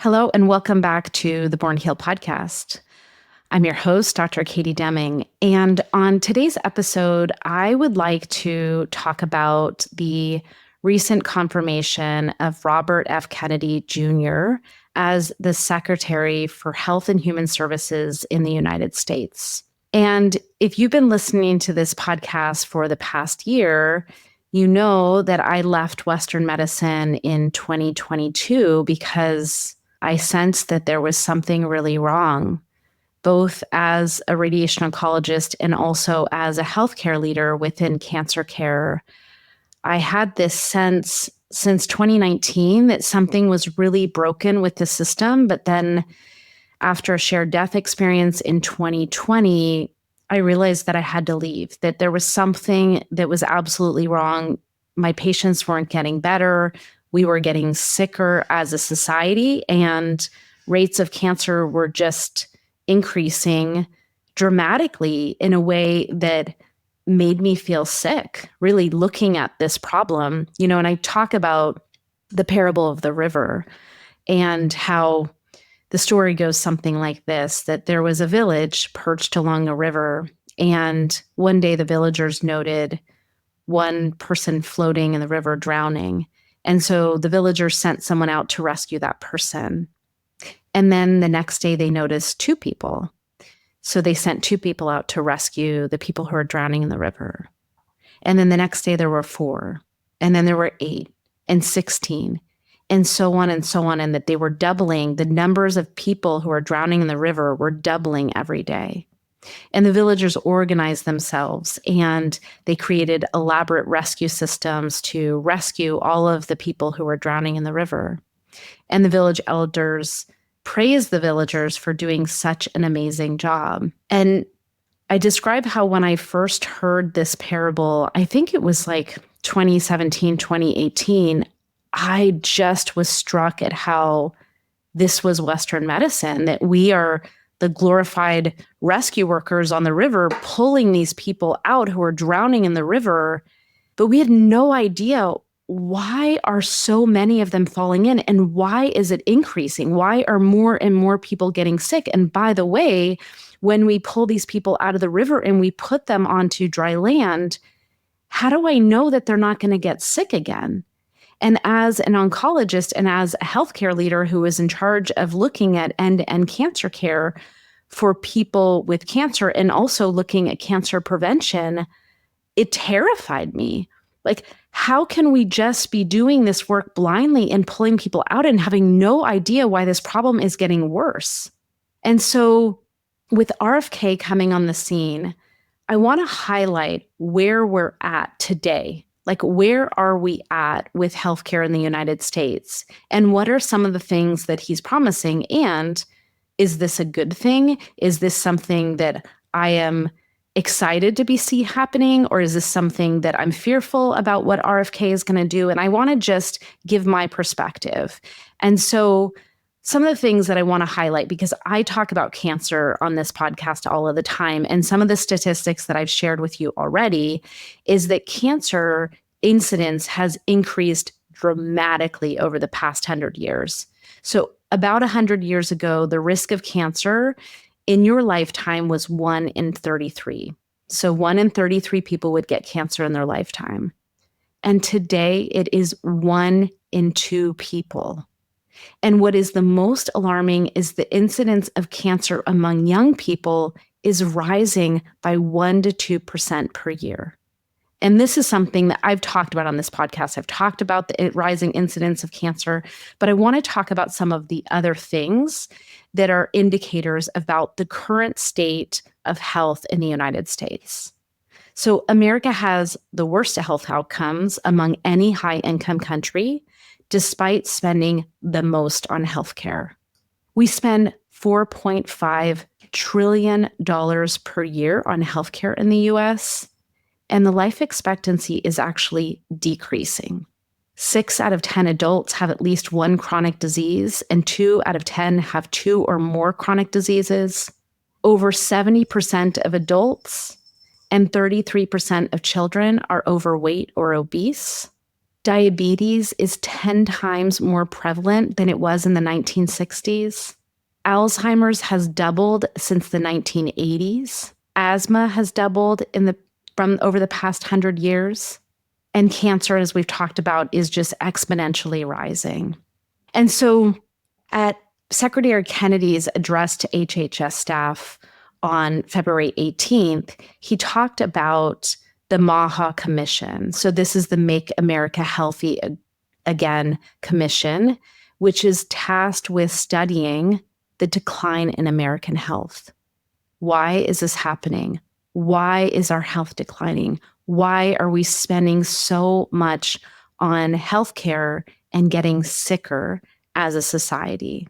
Hello, and welcome back to the Born Heal podcast. I'm your host, Dr. Katie Deming. And on today's episode, I would like to talk about the recent confirmation of Robert F. Kennedy Jr. as the Secretary for Health and Human Services in the United States. And if you've been listening to this podcast for the past year, you know that I left Western medicine in 2022 because I sensed that there was something really wrong, both as a radiation oncologist and also as a healthcare leader within cancer care. I had this sense since 2019 that something was really broken with the system. But then after a shared death experience in 2020, I realized that I had to leave, that there was something that was absolutely wrong. My patients weren't getting better. We were getting sicker as a society, and rates of cancer were just increasing dramatically in a way that made me feel sick, really looking at this problem. And I talk about the parable of the river and how the story goes something like this, that there was a village perched along a river, and one day the villagers noted one person floating in the river drowning. And so the villagers sent someone out to rescue that person. And then the next day they noticed two people. So they sent two people out to rescue the people who were drowning in the river. And then the next day there were 4. And then there were 8 and 16 and so on and so on. And that they were doubling. The numbers of people who are drowning in the river were doubling every day. And the villagers organized themselves, and they created elaborate rescue systems to rescue all of the people who were drowning in the river. And the village elders praised the villagers for doing such an amazing job. And I describe how when I first heard this parable, I think it was like 2017, 2018, I just was struck at how this was Western medicine, that we are the glorified rescue workers on the river pulling these people out who are drowning in the river. But we had no idea, why are so many of them falling in, and why is it increasing? Why are more and more people getting sick? And by the way, when we pull these people out of the river and we put them onto dry land, how do I know that they're not going to get sick again? And as an oncologist and as a healthcare leader who is in charge of looking at end-to-end cancer care for people with cancer and also looking at cancer prevention, it terrified me. Like, how can we just be doing this work blindly and pulling people out and having no idea why this problem is getting worse? And so with RFK coming on the scene, I want to highlight where we're at today. Like, where are we at with healthcare in the United States? And what are some of the things that he's promising? And is this a good thing? Is this something that I am excited to see happening? Or is this something that I'm fearful about what RFK is going to do? And I want to just give my perspective. And so some of the things that I want to highlight, because I talk about cancer on this podcast all of the time, and some of the statistics that I've shared with you already is that cancer incidence has increased dramatically over the past 100 years. So about 100 years ago, the risk of cancer in your lifetime was 1 in 33. So 1 in 33 people would get cancer in their lifetime. And today it is 1 in 2 people. And what is the most alarming is the incidence of cancer among young people is rising by 1 to 2% per year. And this is something that I've talked about on this podcast. I've talked about the rising incidence of cancer, but I want to talk about some of the other things that are indicators about the current state of health in the United States. So America has the worst health outcomes among any high-income country, despite spending the most on healthcare. We spend $4.5 trillion per year on healthcare in the US, and the life expectancy is actually decreasing. 6 out of 10 adults have at least one chronic disease, and 2 out of 10 have 2 or more chronic diseases. Over 70% of adults and 33% of children are overweight or obese. Diabetes is 10 times more prevalent than it was in the 1960s. Alzheimer's has doubled since the 1980s. Asthma has doubled from over the past 100 years. And cancer, as we've talked about, is just exponentially rising. And so at Secretary Kennedy's address to HHS staff on February 18th, he talked about the MAHA Commission. So this is the Make America Healthy Again Commission, which is tasked with studying the decline in American health. Why is this happening? Why is our health declining? Why are we spending so much on healthcare and getting sicker as a society?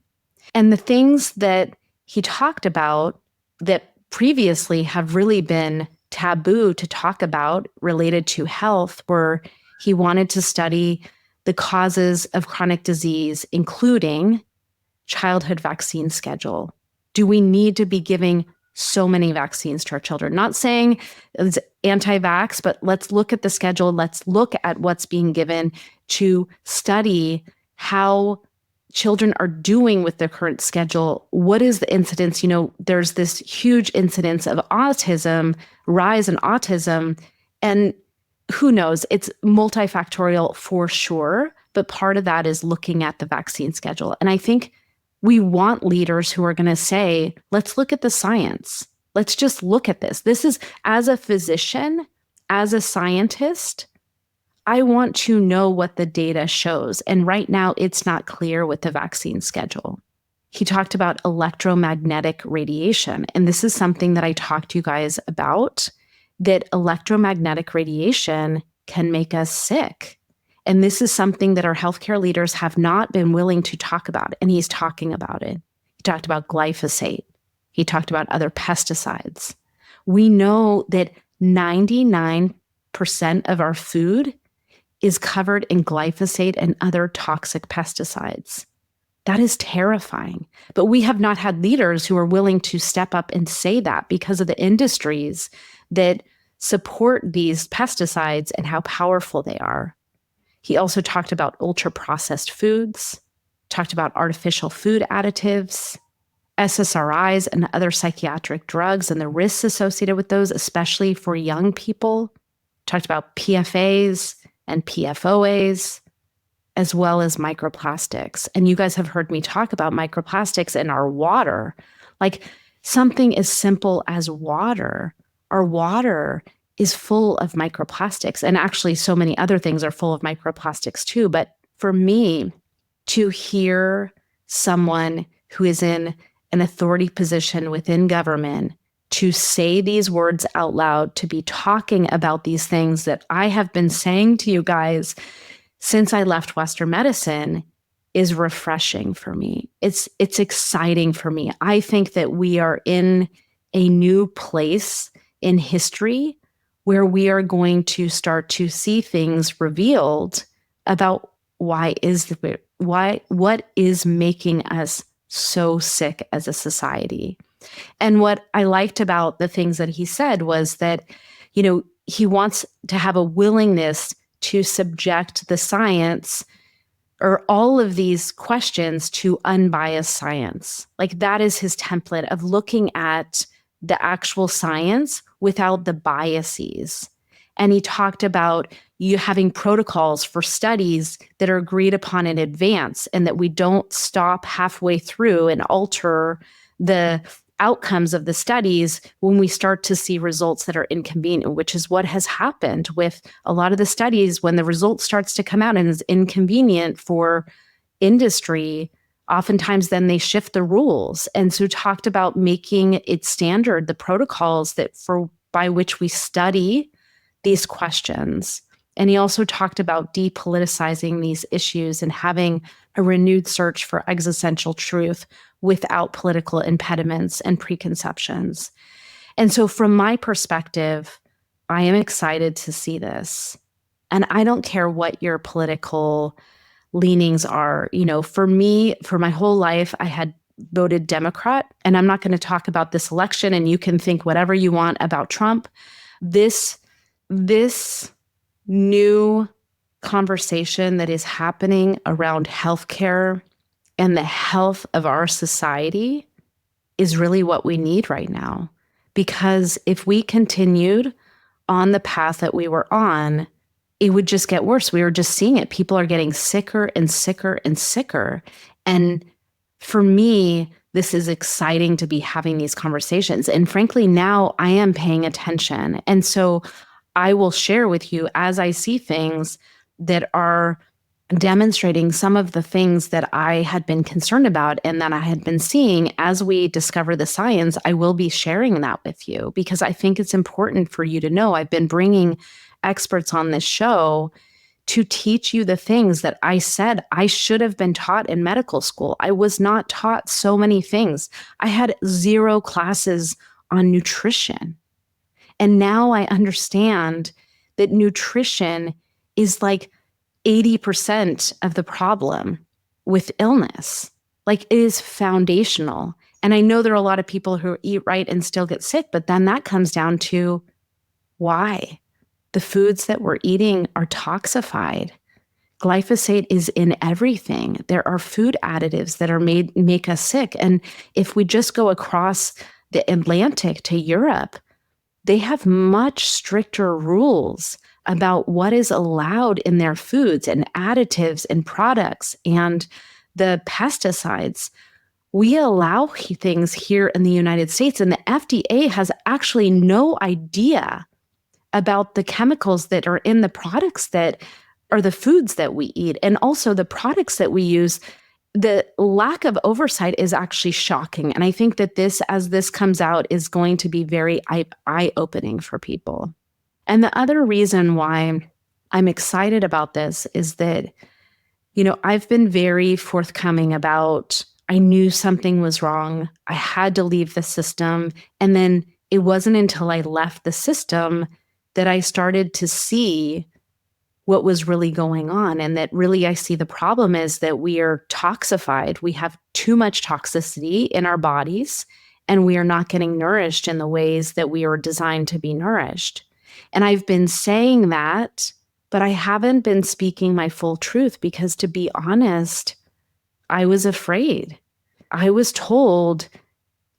And the things that he talked about that previously have really been taboo to talk about related to health were he wanted to study the causes of chronic disease, including childhood vaccine schedule. Do we need to be giving so many vaccines to our children? Not saying it's anti-vax, but let's look at the schedule. Let's look at what's being given to study how children are doing with their current schedule. What is the incidence? There's this huge incidence of autism, rise in autism, and who knows? It's multifactorial for sure, but part of that is looking at the vaccine schedule. And I think we want leaders who are going to say, let's look at the science. Let's just look at this. This is, as a physician, as a scientist, I want to know what the data shows. And right now, it's not clear with the vaccine schedule. He talked about electromagnetic radiation. And this is something that I talked to you guys about, that electromagnetic radiation can make us sick. And this is something that our healthcare leaders have not been willing to talk about. And he's talking about it. He talked about glyphosate. He talked about other pesticides. We know that 99% of our food is covered in glyphosate and other toxic pesticides. That is terrifying. But we have not had leaders who are willing to step up and say that because of the industries that support these pesticides and how powerful they are. He also talked about ultra-processed foods, talked about artificial food additives, SSRIs and other psychiatric drugs and the risks associated with those, especially for young people. Talked about PFAs and PFOAs, as well as microplastics. And you guys have heard me talk about microplastics in our water. Like something as simple as water. Our water is full of microplastics. And actually, so many other things are full of microplastics too. But for me, to hear someone who is in an authority position within government to say these words out loud, to be talking about these things that I have been saying to you guys since I left Western medicine, is refreshing for me. It's exciting for me. I think that we are in a new place in history where we are going to start to see things revealed about what is making us so sick as a society. And what I liked about the things that he said was that, he wants to have a willingness to subject the science or all of these questions to unbiased science. Like that is his template of looking at the actual science without the biases. And he talked about you having protocols for studies that are agreed upon in advance and that we don't stop halfway through and alter the outcomes of the studies when we start to see results that are inconvenient, which is what has happened with a lot of the studies. When the result starts to come out and is inconvenient for industry, oftentimes then they shift the rules. And so talked about making it standard, the protocols by which we study these questions. And he also talked about depoliticizing these issues and having a renewed search for existential truth without political impediments and preconceptions. And so from my perspective, I am excited to see this. And I don't care what your political leanings are. For me, for my whole life, I had voted Democrat, and I'm not going to talk about this election, and you can think whatever you want about Trump. This new conversation that is happening around healthcare and the health of our society is really what we need right now. Because if we continued on the path that we were on, it would just get worse. We were just seeing it. People are getting sicker and sicker and sicker. And for me, this is exciting to be having these conversations. And frankly, now I am paying attention. And so I will share with you as I see things that are demonstrating some of the things that I had been concerned about and that I had been seeing as we discover the science. I will be sharing that with you because I think it's important for you to know. I've been bringing experts on this show to teach you the things that I said I should have been taught in medical school. I was not taught so many things. I had 0 classes on nutrition. And now I understand that nutrition is like 80% of the problem with illness. Like, it is foundational. And I know there are a lot of people who eat right and still get sick, but then that comes down to why? The foods that we're eating are toxified. Glyphosate is in everything. There are food additives that are make us sick. And if we just go across the Atlantic to Europe, they have much stricter rules about what is allowed in their foods and additives and products and the pesticides. We allow things here in the United States, and the FDA has actually no idea about the chemicals that are in the products that are the foods that we eat and also the products that we use. The lack of oversight is actually shocking. And I think that this, as this comes out, is going to be very eye-opening for people. And the other reason why I'm excited about this is that, I've been very forthcoming about, I knew something was wrong. I had to leave the system. And then it wasn't until I left the system that I started to see what was really going on. And that really I see the problem is that we are toxified. We have too much toxicity in our bodies, and we are not getting nourished in the ways that we are designed to be nourished. And I've been saying that, but I haven't been speaking my full truth because, to be honest, I was afraid. I was told,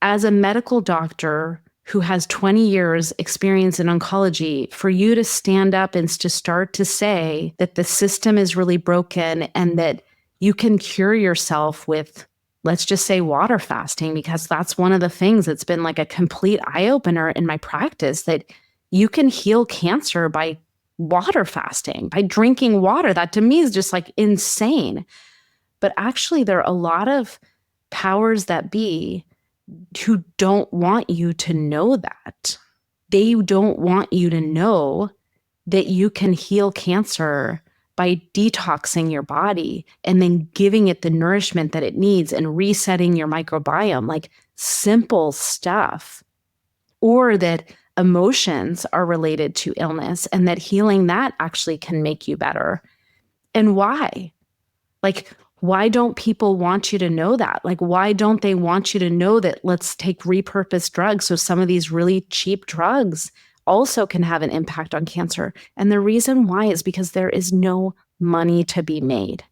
as a medical doctor who has 20 years experience in oncology, for you to stand up and to start to say that the system is really broken and that you can cure yourself with, let's just say, water fasting, because that's one of the things that's been like a complete eye-opener in my practice, that you can heal cancer by water fasting, by drinking water. That to me is just like insane. But actually, there are a lot of powers that be who don't want you to know that. They don't want you to know that you can heal cancer by detoxing your body and then giving it the nourishment that it needs and resetting your microbiome, like simple stuff. Or that emotions are related to illness and that healing that actually can make you better. And why? Like, why don't people want you to know that? Like, why don't they want you to know that let's take repurposed drugs? So some of these really cheap drugs also can have an impact on cancer. And the reason why is because there is no money to be made.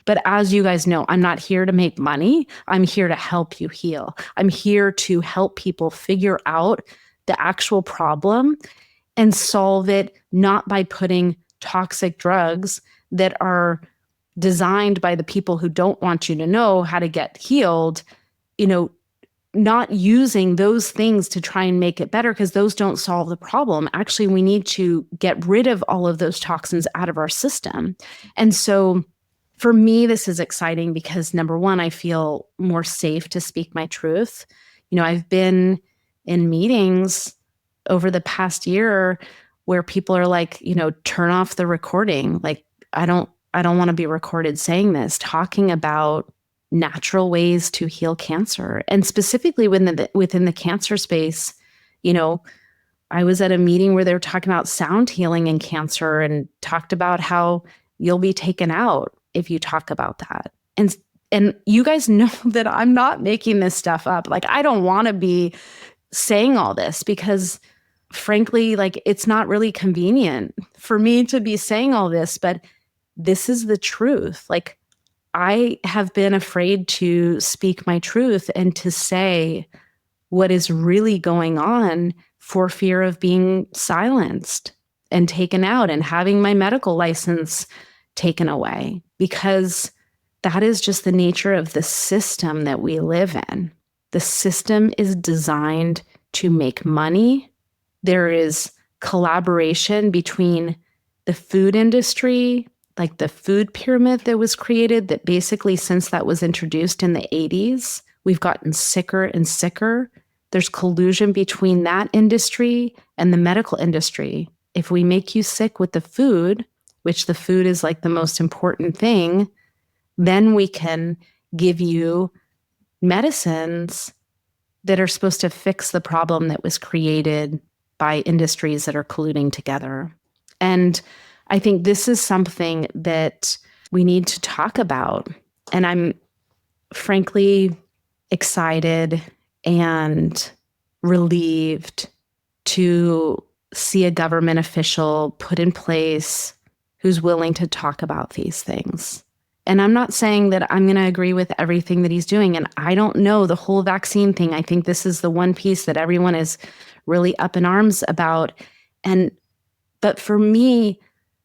But as you guys know, I'm not here to make money. I'm here to help you heal. I'm here to help people figure out the actual problem and solve it, not by putting toxic drugs that are designed by the people who don't want you to know how to get healed, not using those things to try and make it better, because those don't solve the problem. Actually, we need to get rid of all of those toxins out of our system. And so for me, this is exciting because, number one, I feel more safe to speak my truth. I've been in meetings over the past year where people are like, turn off the recording. Like, I don't want to be recorded saying this, talking about natural ways to heal cancer. And specifically within the cancer space, I was at a meeting where they were talking about sound healing in cancer and talked about how you'll be taken out if you talk about that. And you guys know that I'm not making this stuff up. Like, I don't want to be saying all this because, frankly, like, it's not really convenient for me to be saying all this, but this is the truth. Like, I have been afraid to speak my truth and to say what is really going on for fear of being silenced and taken out and having my medical license taken away, because that is just the nature of the system that we live in. The system is designed to make money. There is collaboration between the food industry, like the food pyramid that was created, that basically since that was introduced in the 80s, we've gotten sicker and sicker. There's collusion between that industry and the medical industry. If we make you sick with the food, which the food is like the most important thing, then we can give you medicines that are supposed to fix the problem that was created by industries that are colluding together. And I think this is something that we need to talk about. And I'm frankly excited and relieved to see a government official put in place who's willing to talk about these things. And I'm not saying that I'm going to agree with everything that he's doing. And I don't know the whole vaccine thing. I think this is the one piece that everyone is really up in arms about. But for me,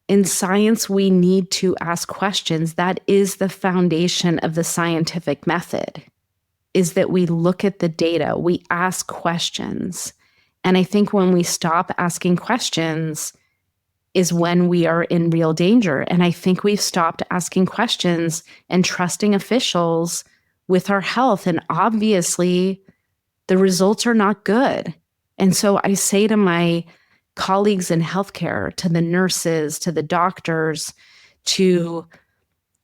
in science, we need to ask questions. That is the foundation of the scientific method, is that we look at the data, we ask questions. And I think when we stop asking questions is when we are in real danger. And I think we've stopped asking questions and trusting officials with our health. And obviously, the results are not good. And so I say to my colleagues in healthcare, to the nurses, to the doctors, to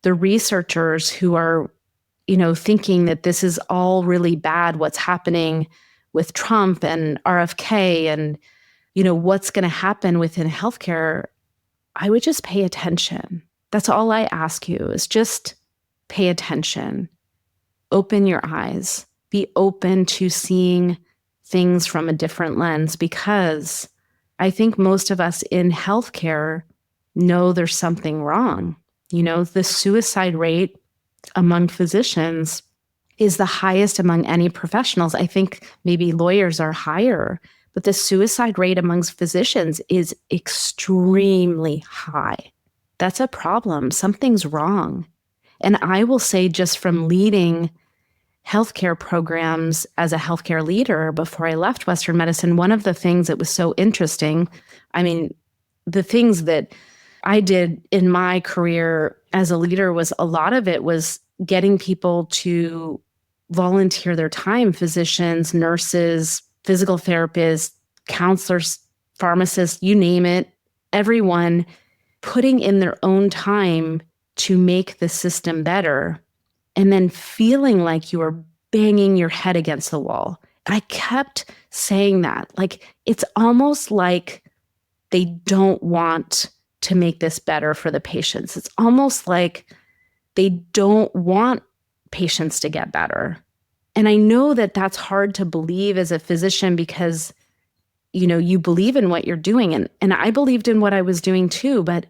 the researchers who are, thinking that this is all really bad, what's happening with Trump and RFK and, what's going to happen within healthcare, I would just pay attention. That's all I ask you, is just pay attention. Open your eyes. Be open to seeing things from a different lens, because I think most of us in healthcare know there's something wrong. The suicide rate among physicians is the highest among any professionals. I think maybe lawyers are higher, but the suicide rate amongst physicians is extremely high. That's a problem. Something's wrong. And I will say, just from leading healthcare programs as a healthcare leader before I left Western medicine, one of the things that was so interesting, the things that I did in my career as a leader was, a lot of it was getting people to volunteer their time, physicians, nurses, physical therapists, counselors, pharmacists, you name it, everyone putting in their own time to make the system better, and then feeling like you are banging your head against the wall. And I kept saying that, like, it's almost like they don't want to make this better for the patients. It's almost like they don't want patients to get better. And I know that that's hard to believe as a physician, because, you believe in what you're doing. And I believed in what I was doing too, but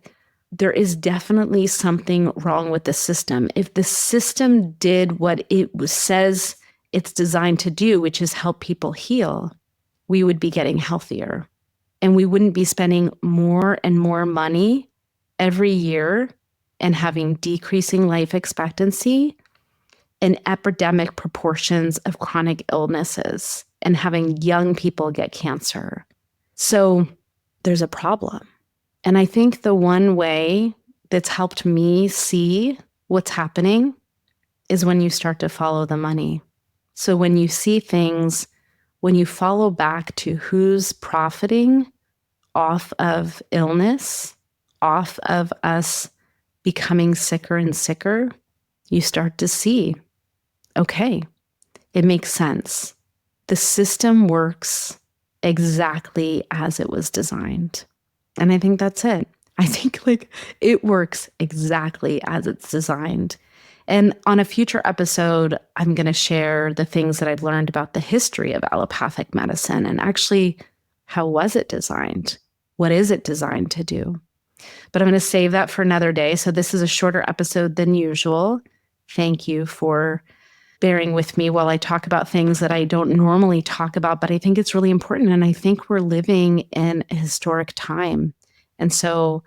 there is definitely something wrong with the system. If the system did what it says it's designed to do, which is help people heal, we would be getting healthier. And we wouldn't be spending more and more money every year and having decreasing life expectancy and epidemic proportions of chronic illnesses and having young people get cancer. So there's a problem. And I think the one way that's helped me see what's happening is when you start to follow the money. So when you see things, when you follow back to who's profiting off of illness, off of us becoming sicker and sicker, you start to see, okay, it makes sense. The system works exactly as it was designed. And I think that's it. I think it works exactly as it's designed. And on a future episode, I'm going to share the things that I've learned about the history of allopathic medicine and actually, how was it designed? What is it designed to do? But I'm going to save that for another day. So this is a shorter episode than usual. Thank you for bearing with me while I talk about things that I don't normally talk about, but I think it's really important. And I think we're living in a historic time. And so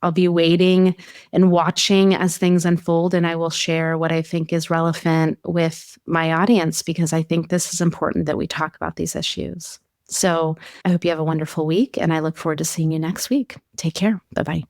I'll be waiting and watching as things unfold, and I will share what I think is relevant with my audience, because I think this is important that we talk about these issues. So I hope you have a wonderful week, and I look forward to seeing you next week. Take care. Bye-bye.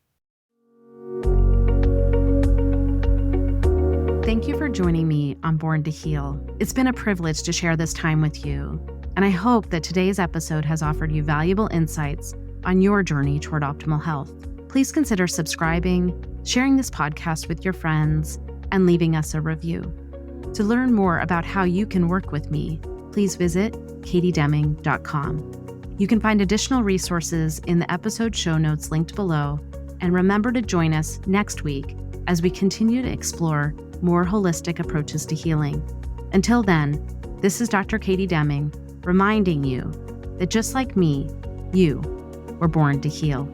Thank you for joining me on Born to Heal. It's been a privilege to share this time with you, and I hope that today's episode has offered you valuable insights on your journey toward optimal health. Please consider subscribing, sharing this podcast with your friends, and leaving us a review. To learn more about how you can work with me, please visit katiedeming.com. You can find additional resources in the episode show notes linked below, and remember to join us next week as we continue to explore more holistic approaches to healing. Until then, this is Dr. Katie Deming, reminding you that just like me, you were born to heal.